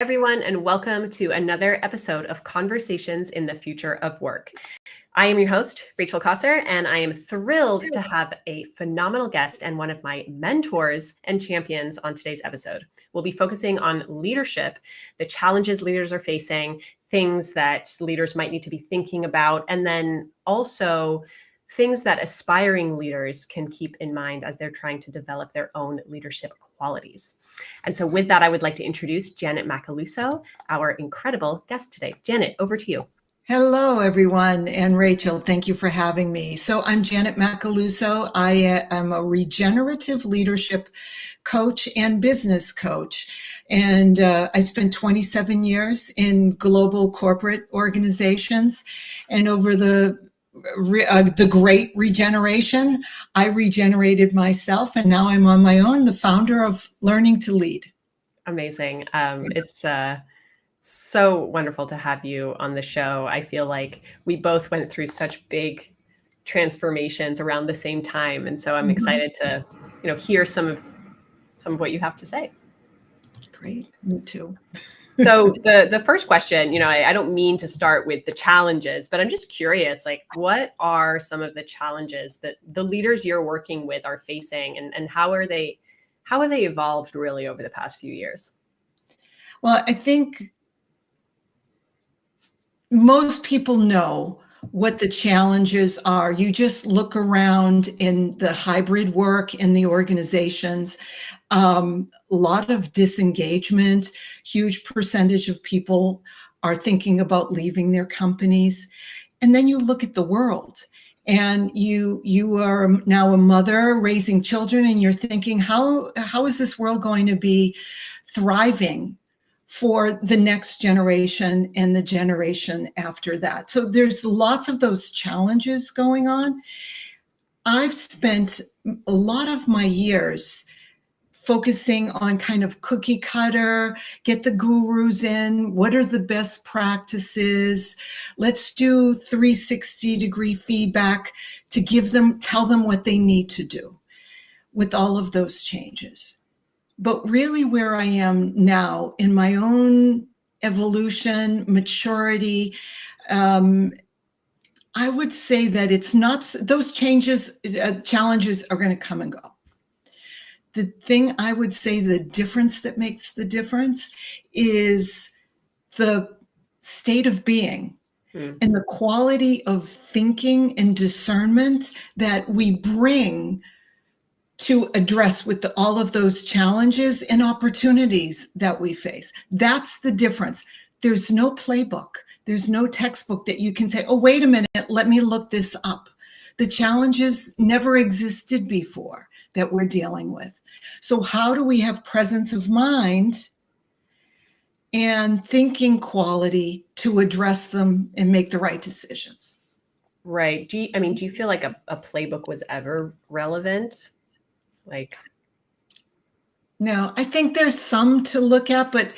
Everyone, and welcome to another episode of Conversations in the Future of Work. I am your host, Rachel Cossar, and I am thrilled to have a phenomenal guest and one of my mentors and champions on today's episode. We'll be focusing on leadership, the challenges leaders are facing, things that leaders might need to be thinking about, and then also things that aspiring leaders can keep in mind as they're trying to develop their own leadership qualities. And so with that, I would like to introduce Janet Macaluso, our incredible guest today. Janet, over to you. Hello, everyone. And Rachel, thank you for having me. So I'm Janet Macaluso. I am a regenerative leadership coach and business coach. And I spent 27 years in global corporate organizations. And over the great regeneration, I regenerated myself, and now I'm on my own, the founder of Learning to Lead. Amazing. It's so wonderful to have you on the show. I feel like we both went through such big transformations around the same time, and so I'm excited to, hear some of what you have to say. Great, me too. So the first question, I don't mean to start with the challenges, but I'm just curious, what are some of the challenges that the leaders you're working with are facing, and how have they evolved really over the past few years? Well, I think most people know what the challenges are. You just look around in the hybrid work in the organizations, a lot of disengagement, huge percentage of people are thinking about leaving their companies. And then you look at the world, and you are now a mother raising children, and you're thinking, how is this world going to be thriving for the next generation and the generation after that? So there's lots of those challenges going on. I've spent a lot of my years focusing on kind of cookie cutter, get the gurus in, what are the best practices? Let's do 360-degree feedback to tell them what they need to do with all of those changes. But really where I am now in my own evolution, maturity, I would say that it's not, those challenges are going to come and go. The thing I would say, the difference that makes the difference is the state of being and the quality of thinking and discernment that we bring to address with all of those challenges and opportunities that we face. That's the difference. There's no playbook. There's no textbook that you can say, oh, wait a minute, let me look this up. The challenges never existed before that we're dealing with. So how do we have presence of mind and thinking quality to address them and make the right decisions? Right. Do you feel like a playbook was ever relevant? No, I think there's some to look at, but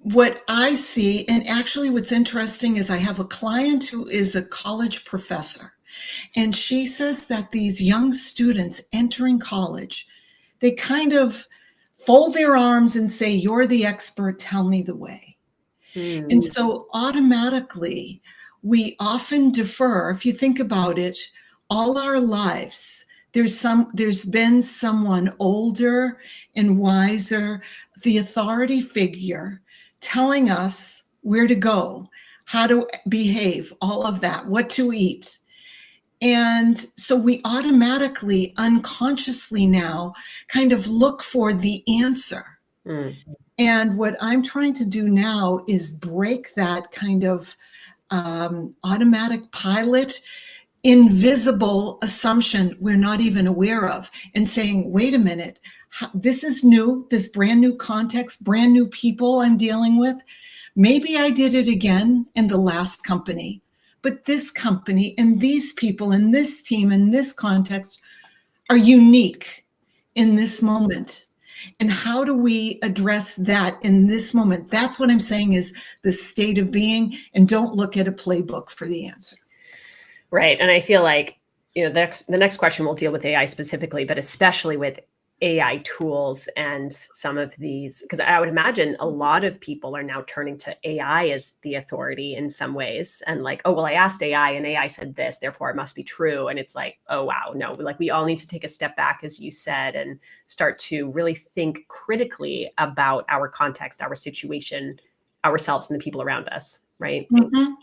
what I see, and actually what's interesting is I have a client who is a college professor, and she says that these young students entering college, they kind of fold their arms and say, you're the expert, tell me the way. And so automatically, we often defer. If you think about it, all our lives, there's been someone older and wiser, the authority figure, telling us where to go, how to behave, all of that, what to eat. And so we automatically, unconsciously now kind of look for the answer. And what I'm trying to do now is break that kind of automatic pilot, invisible assumption we're not even aware of, and saying, wait a minute, this is new, this brand new context, brand new people I'm dealing with. Maybe I did it again in the last company, but this company and these people and this team and this context are unique in this moment. And how do we address that in this moment? That's what I'm saying is the state of being, and don't look at a playbook for the answer. Right. And I feel like, the next question will deal with AI specifically, but especially with AI tools and some of these, because I would imagine a lot of people are now turning to AI as the authority in some ways, and like, oh, well, I asked AI and AI said this, therefore it must be true. And it's like, oh, wow, no, like we all need to take a step back, as you said, and start to really think critically about our context, our situation, ourselves, and the people around us, right? Mhm.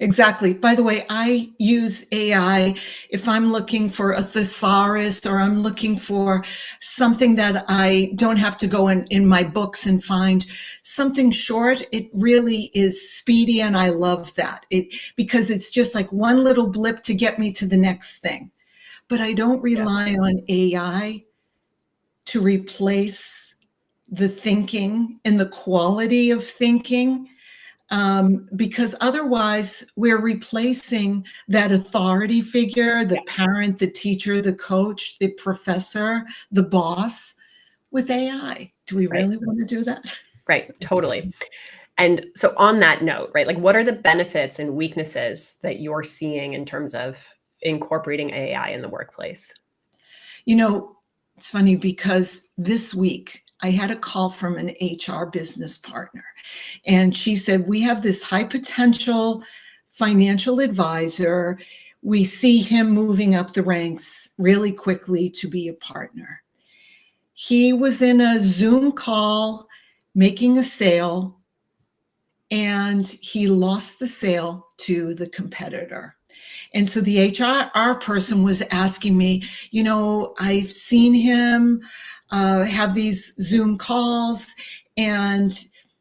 Exactly. By the way, I use AI if I'm looking for a thesaurus or I'm looking for something that I don't have to go in my books and find something short. It really is speedy, and I love that. Because it's just like one little blip to get me to the next thing. But I don't Yeah. rely on AI to replace the thinking and the quality of thinking. Because otherwise we're replacing that authority figure, the parent, the teacher, the coach, the professor, the boss, with AI. Do we Right. really want to do that? Right. Totally. And so on that note, right, like what are the benefits and weaknesses that you're seeing in terms of incorporating AI in the workplace? You know, it's funny because this week I had a call from an HR business partner, and she said, we have this high potential financial advisor. We see him moving up the ranks really quickly to be a partner. He was in a Zoom call making a sale, and he lost the sale to the competitor. And so the HR person was asking me, I've seen him have these Zoom calls, and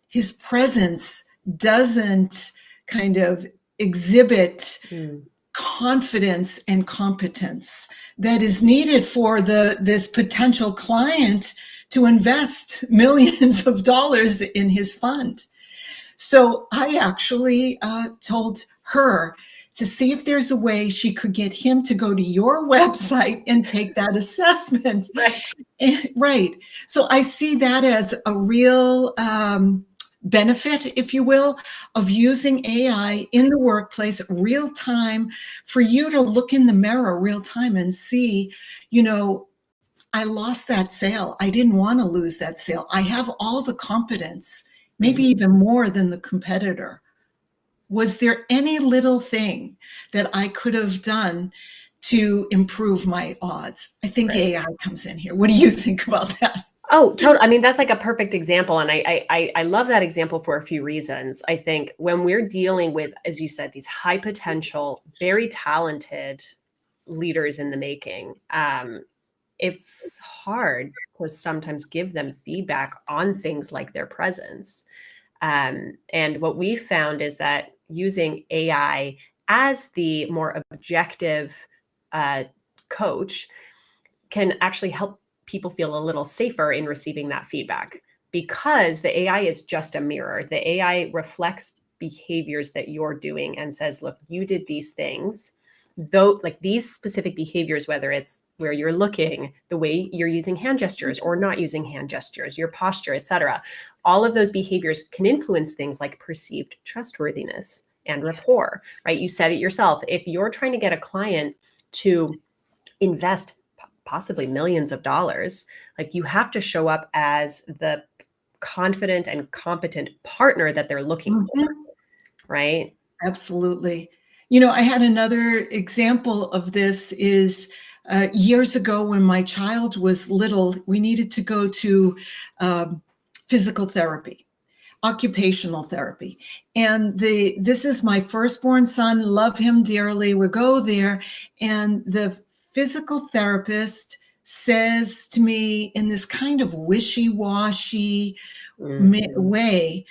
his presence doesn't kind of exhibit Mm, confidence and competence that is needed for this potential client to invest millions of dollars in his fund. So I actually told her to see if there's a way she could get him to go to your website and take that assessment. right. Right. So I see that as a real benefit, if you will, of using AI in the workplace real time, for you to look in the mirror real time and see, I lost that sale. I didn't want to lose that sale. I have all the competence, maybe Mhm. even more than the competitor. Was there any little thing that I could have done to improve my odds? I think Right. AI comes in here. What do you think about that? Oh, totally. I mean, that's like a perfect example. And I love that example for a few reasons. I think when we're dealing with, as you said, these high potential, very talented leaders in the making, it's hard to sometimes give them feedback on things like their presence. And what we found is that using AI as the more objective uh, coach can actually help people feel a little safer in receiving that feedback, because the AI is just a mirror. The AI reflects behaviors that you're doing and says, look, you did these things. Though, like these specific behaviors, whether it's where you're looking, the way you're using hand gestures or not using hand gestures, your posture, etc., all of those behaviors can influence things like perceived trustworthiness and rapport, right? You said it yourself. If you're trying to get a client to invest possibly millions of dollars, like you have to show up as the confident and competent partner that they're looking for, Mhm. right? Absolutely. I had another example of this is years ago when my child was little, we needed to go to um, physical therapy, occupational therapy. And this is my firstborn son, love him dearly. We go there, and the physical therapist says to me in this kind of wishy-washy Mhm. way,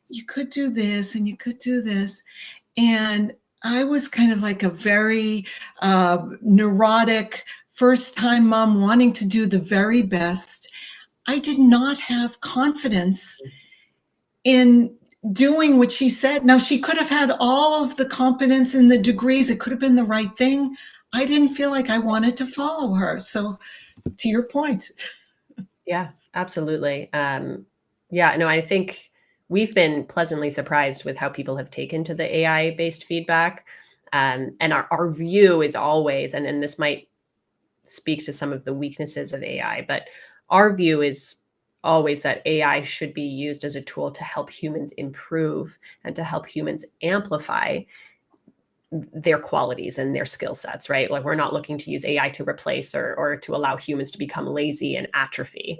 you could do this and you could do this. And I was kind of like a very neurotic first time mom wanting to do the very best. I did not have confidence in doing what she said. Now, she could have had all of the competence and the degrees, it could have been the right thing. I didn't feel like I wanted to follow her. So, to your point. Yeah, absolutely. Yeah, no, I think we've been pleasantly surprised with how people have taken to the AI based feedback. And our view is always, and this might speak to some of the weaknesses of AI, but our view is always that AI should be used as a tool to help humans improve and to help humans amplify their qualities and their skill sets, right? Like we're not looking to use AI to replace or to allow humans to become lazy and atrophy.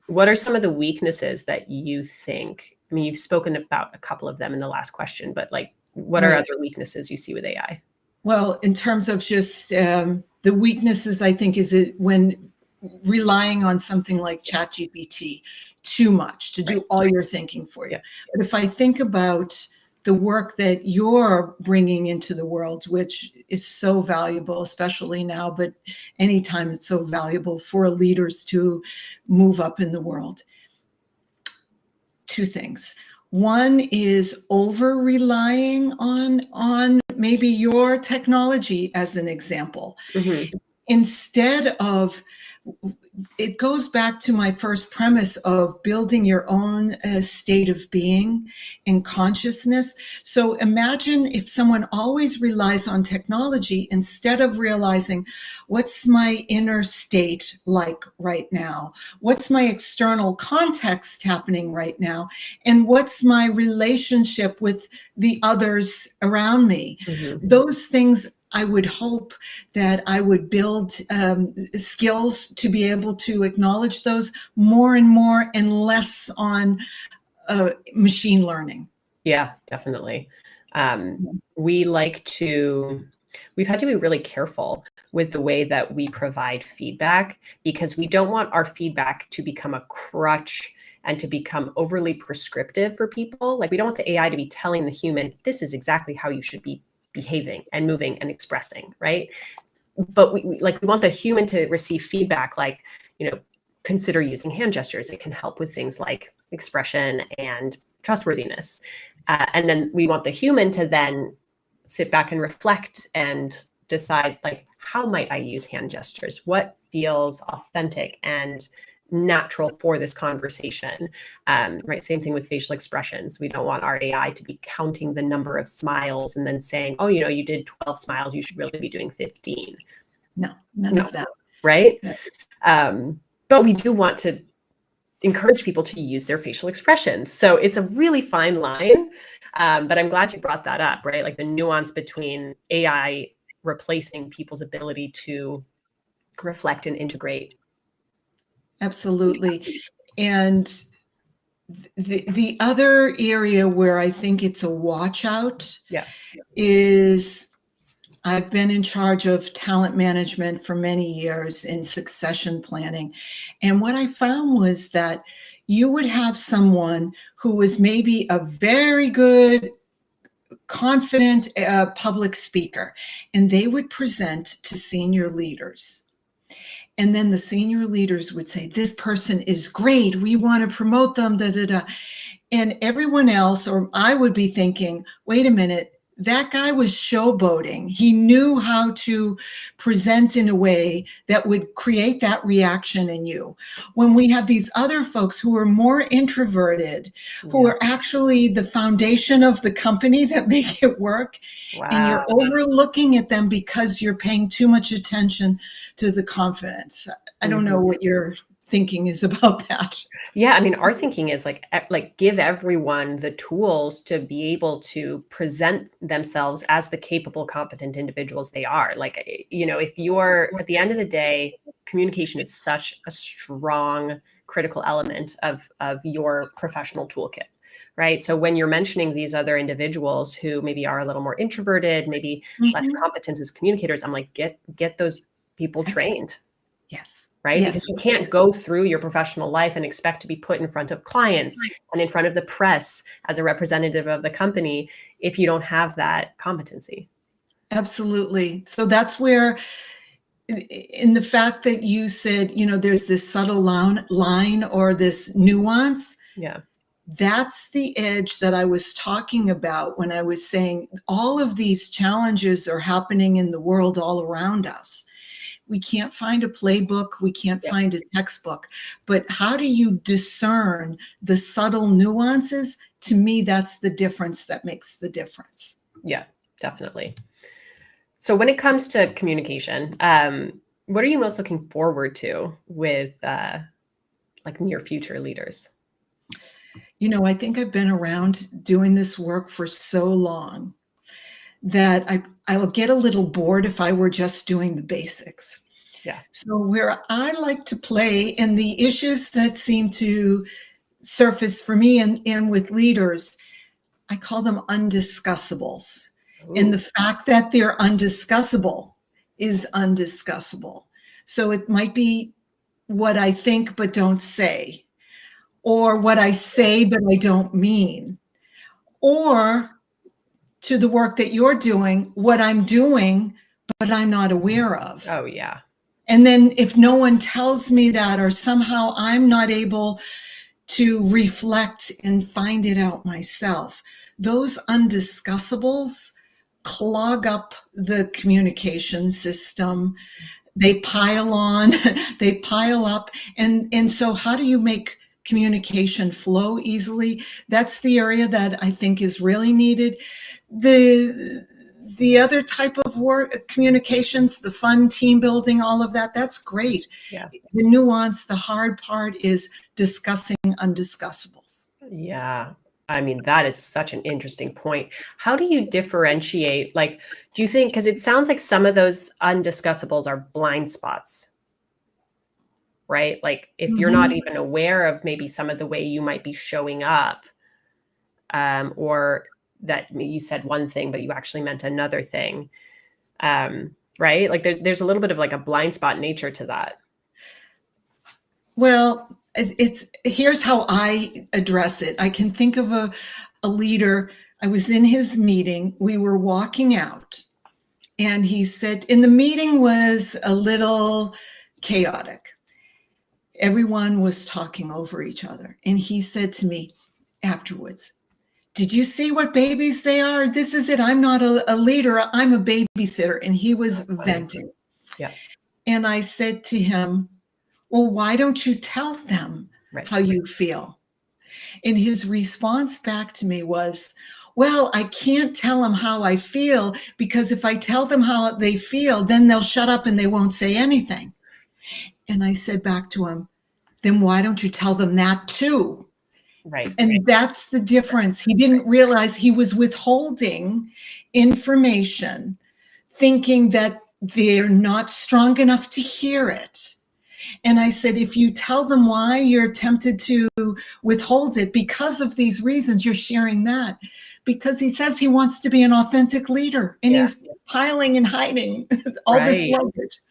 What are some of the weaknesses that you think? I mean, you've spoken about a couple of them in the last question, but like, what are other weaknesses you see with AI? Well, in terms of just the weaknesses, I think is it when relying on something like ChatGPT too much to do all your thinking for you. Yeah. But if I think about the work that you're bringing into the world, which is so valuable, especially now, but anytime it's so valuable for leaders to move up in the world. Two things. One is over relying on maybe your technology as an example. Mm-hmm. Instead of, it goes back to my first premise of building your own state of being and consciousness. So imagine if someone always relies on technology instead of realizing what's my inner state like right now, what's my external context happening right now, and what's my relationship with the others around me. Mm-hmm. Those things, I would hope that I would build skills to be able to acknowledge those more and more and less on machine learning. Yeah, definitely. We've had to be really careful with the way that we provide feedback because we don't want our feedback to become a crutch and to become overly prescriptive for people. Like we don't want the AI to be telling the human, this is exactly how you should be behaving and moving and expressing, right? But we want the human to receive feedback like, consider using hand gestures. It can help with things like expression and trustworthiness. And then we want the human to then sit back and reflect and decide, like, how might I use hand gestures? What feels authentic and natural for this conversation, right? Same thing with facial expressions. We don't want our AI to be counting the number of smiles and then saying, oh, you did 12 smiles, you should really be doing 15. No, none of that. Right? Yeah. But we do want to encourage people to use their facial expressions. So it's a really fine line. But I'm glad you brought that up, right? Like the nuance between AI replacing people's ability to reflect and integrate. Absolutely. And the other area where I think it's a watch out is I've been in charge of talent management for many years in succession planning. And what I found was that you would have someone who was maybe a very good, confident public speaker, and they would present to senior leaders. And then the senior leaders would say, this person is great. We want to promote them, da, da, da. And everyone else, or I would be thinking, wait a minute, that guy was showboating. He knew how to present in a way that would create that reaction in you. When we have these other folks who are more introverted, who are actually the foundation of the company that make it work, and you're overlooking at them because you're paying too much attention to the confidence. I don't know what your thinking is about that. Yeah, I mean, our thinking is like give everyone the tools to be able to present themselves as the capable, competent individuals they are. Like, if you're at the end of the day, communication is such a strong, critical element of your professional toolkit, right? So when you're mentioning these other individuals who maybe are a little more introverted, maybe less competent as communicators, I'm like, get those people trained. Yes. Right? Because you can't go through your professional life and expect to be put in front of clients and in front of the press as a representative of the company if you don't have that competency. Absolutely. So that's where, in the fact that you said, there's this subtle line or this nuance. Yeah. That's the edge that I was talking about when I was saying all of these challenges are happening in the world all around us. We can't find a playbook. We can't find a textbook. But how do you discern the subtle nuances? To me, that's the difference that makes the difference. Yeah, definitely. So when it comes to communication, What are you most looking forward to with like near future leaders? You know, I think I've been around doing this work for so long that I will get a little bored if I were just doing the basics. Yeah. So where I like to play in the issues that seem to surface for me and with leaders, I call them undiscussables. And the fact that they're undiscussable is undiscussable. So it might be what I think but don't say, or what I say but I don't mean, or to the work that you're doing, what I'm doing but I'm not aware of. Oh, yeah. And then if no one tells me that, or somehow I'm not able to reflect and find it out myself, those undiscussables clog up the communication system. They pile on, they pile up. And so how do you make communication flow easily? That's the area that I think is really needed. The other type of work, communications, the fun, team building, all of that, that's great. Yeah. The nuance, the hard part is discussing undiscussables. Yeah. I mean, that is such an interesting point. How do you differentiate? Like, do you think, because it sounds like some of those undiscussables are blind spots, right? Like if you're not even aware of maybe some of the way you might be showing up, or that you said one thing, but you actually meant another thing, right? Like there's a little bit of like a blind spot nature to that. Well, here's how I address it. I can think of a leader. I was in his meeting. We were walking out, and he said, and the meeting was a little chaotic. Everyone was talking over each other. And he said to me afterwards, "Did you see what babies they are? This is it. I'm not a leader. I'm a babysitter." And he was venting. Yeah. And I said to him, "Well, why don't you tell them how you feel?" And his response back to me was, "Well, I can't tell them how I feel, because if I tell them how they feel, then they'll shut up and they won't say anything." And I said back to him, "Then why don't you tell them that too?" Right. And that's the difference. He didn't realize he was withholding information, thinking that they're not strong enough to hear it. And I said, if you tell them why you're tempted to withhold it because of these reasons, you're sharing that. Because he says he wants to be an authentic leader, and he's piling and hiding all this luggage.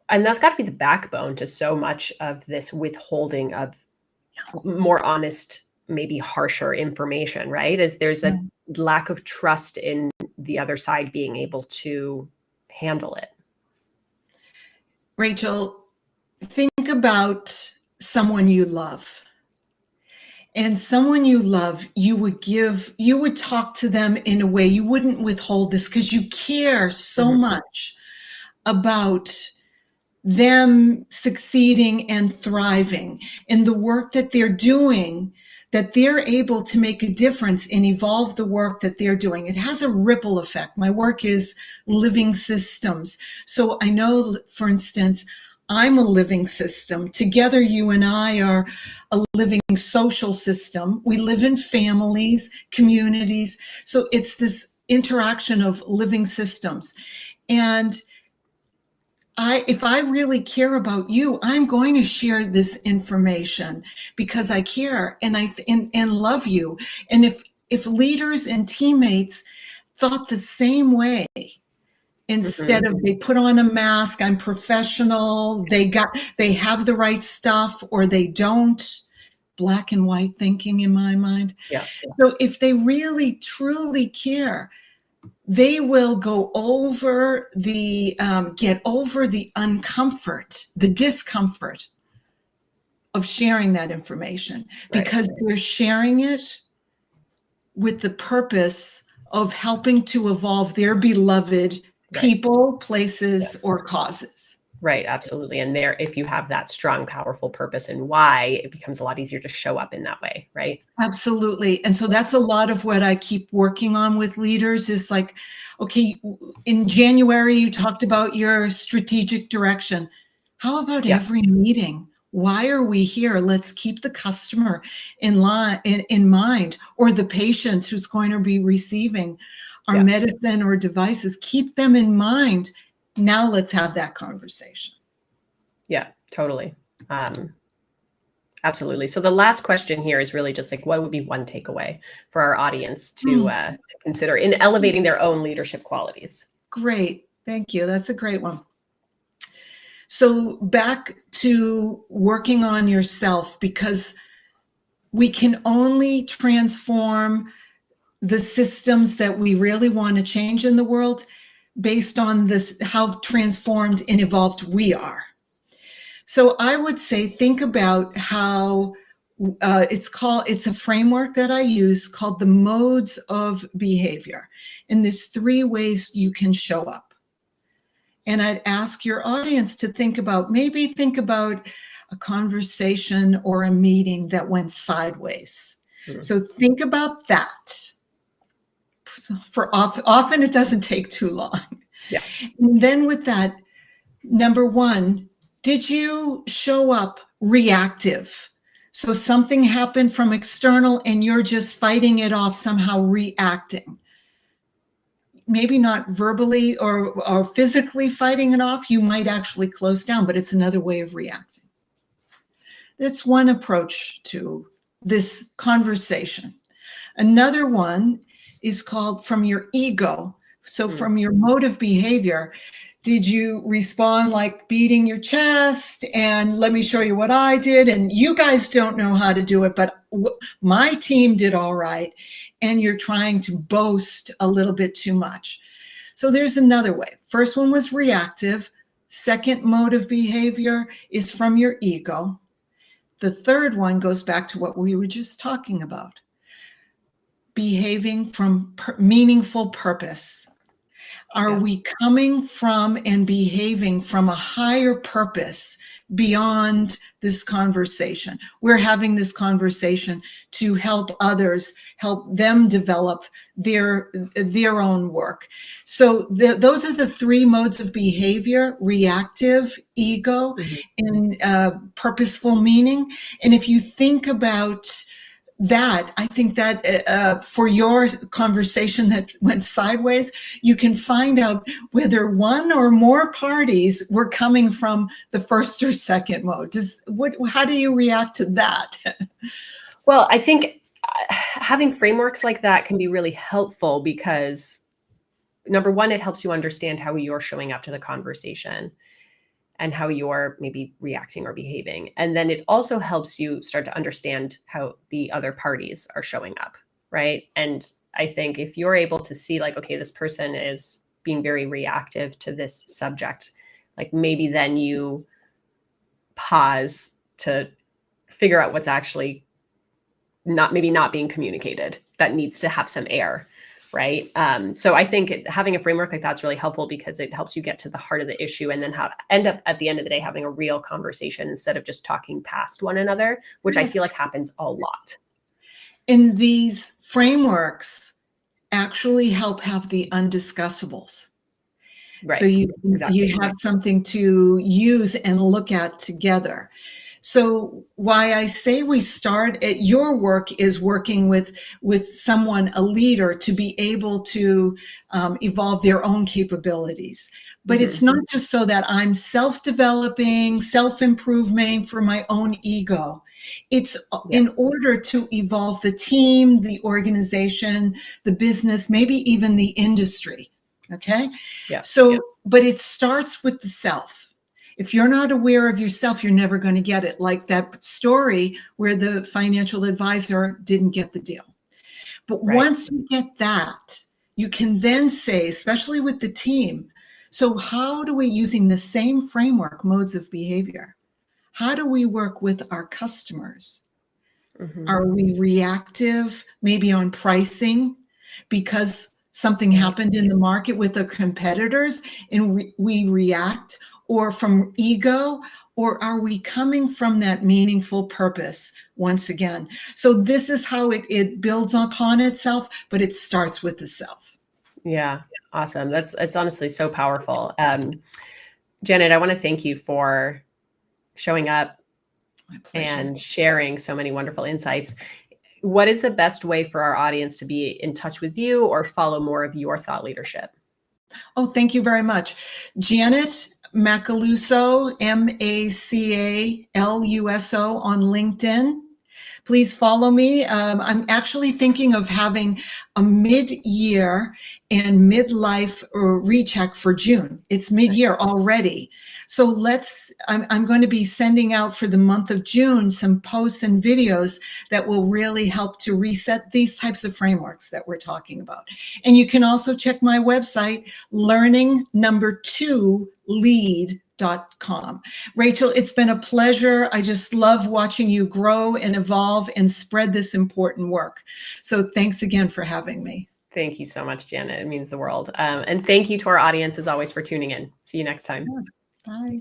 And that's got to be the backbone to so much of this withholding of more honest, maybe harsher information, right? Is there's a lack of trust in the other side being able to handle it. Rachel, think about someone you love. And someone you love, you would talk to them in a way you wouldn't withhold this, because you care so much about them succeeding and thriving in the work that they're doing, that they're able to make a difference and evolve the work that they're doing. It has a ripple effect. My work is living systems. So I know, for instance, I'm a living system. Together, you and I are a living social system. We live in families, communities. So it's this interaction of living systems. And if I really care about you, I'm going to share this information because I care and love you. And if leaders and teammates thought the same way, instead of they put on a mask, I'm professional, they have the right stuff, or they don't, black and white thinking in my mind. Yeah. So if they really truly care, they will go over get over the uncomfort, the discomfort of sharing that information, because they're sharing it with the purpose of helping to evolve their beloved people, places, or causes. Right, absolutely. And there, if you have that strong, powerful purpose and why, it becomes a lot easier to show up in that way, right? Absolutely. And so that's a lot of what I keep working on with leaders is like, okay, in January, you talked about your strategic direction. How about Yeah, every meeting? Why are we here? Let's keep the customer in line, in mind, or the patient who's going to be receiving our yeah, medicine or devices. Keep them in mind. Now let's have that conversation. yeah, totally. Um, Absolutely. So the last question here is really just like, what would be one takeaway for our audience to consider in elevating their own leadership qualities? Great. Thank you. That's a great one. So back to working on yourself, because we can only transform the systems that we really want to change in the world based on this, how transformed and evolved we are. So I would say, think about how it's a framework that I use called the modes of behavior. And there's 3 ways you can show up. And I'd ask your audience to think about a conversation or a meeting that went sideways. Mhm. So think about that. Often it doesn't take too long. Yeah. And then with that, number 1, did you show up reactive? So something happened from external and you're just fighting it off, somehow reacting. Maybe not verbally or physically fighting it off, you might actually close down, but it's another way of reacting. That's one approach to this conversation. Another one is called from your ego. So from your mode of behavior, did you respond like beating your chest and let me show you what I did? And you guys don't know how to do it, but my team did all right. And you're trying to boast a little bit too much. So there's another way. First one was reactive. Second mode of behavior is from your ego. The third one goes back to what we were just talking about. Behaving from meaningful purpose. Are we coming from and behaving from a higher purpose beyond this conversation? We're having this conversation to help others, help them develop their own work. So those are the 3 modes of behavior: reactive, ego, and purposeful meaning. And if you think about that, I think that for your conversation that went sideways, you can find out whether one or more parties were coming from the first or second mode. How do you react to that? Well, I think having frameworks like that can be really helpful because, number one, it helps you understand how you're showing up to the conversation and how you're maybe reacting or behaving. And then it also helps you start to understand how the other parties are showing up, right? And I think if you're able to see like, okay, this person is being very reactive to this subject, like maybe then you pause to figure out what's actually not being communicated that needs to have some air, right? So I think having a framework like that's really helpful because it helps you get to the heart of the issue and then end up at the end of the day having a real conversation instead of just talking past one another, which I feel like happens a lot. And these frameworks actually help have the undiscussables. Right. So you Exactly. have something to use and look at together. So why I say we start at your work is working with someone, a leader, to be able to evolve their own capabilities. But it's not just so that I'm self-developing, self-improvement for my own ego. It's in order to evolve the team, the organization, the business, maybe even the industry. Okay. Yeah. So, but it starts with the self. If you're not aware of yourself, you're never going to get it. Like that story where the financial advisor didn't get the deal. But once you get that, you can then say, especially with the team, so how do we, using the same framework, modes of behavior, how do we work with our customers? Are we reactive, maybe on pricing, because something happened in the market with the competitors and we react? or from ego, or are we coming from that meaningful purpose once again? So this is how it builds upon itself, but it starts with the self. Yeah, awesome. It's honestly so powerful. Janet, I want to thank you for showing up and sharing so many wonderful insights. What is the best way for our audience to be in touch with you or follow more of your thought leadership? Oh, thank you very much. Janet Macaluso, Macaluso on LinkedIn. Please follow me. I'm actually thinking of having a mid-year and midlife recheck for June. It's mid-year already. So I'm going to be sending out for the month of June some posts and videos that will really help to reset these types of frameworks that we're talking about. And you can also check my website, learning2lead.com. Rachel, it's been a pleasure. I just love watching you grow and evolve and spread this important work. So thanks again for having me. Thank you so much, Janet. It means the world. And thank you to our audience, as always, for tuning in. See you next time. Bye.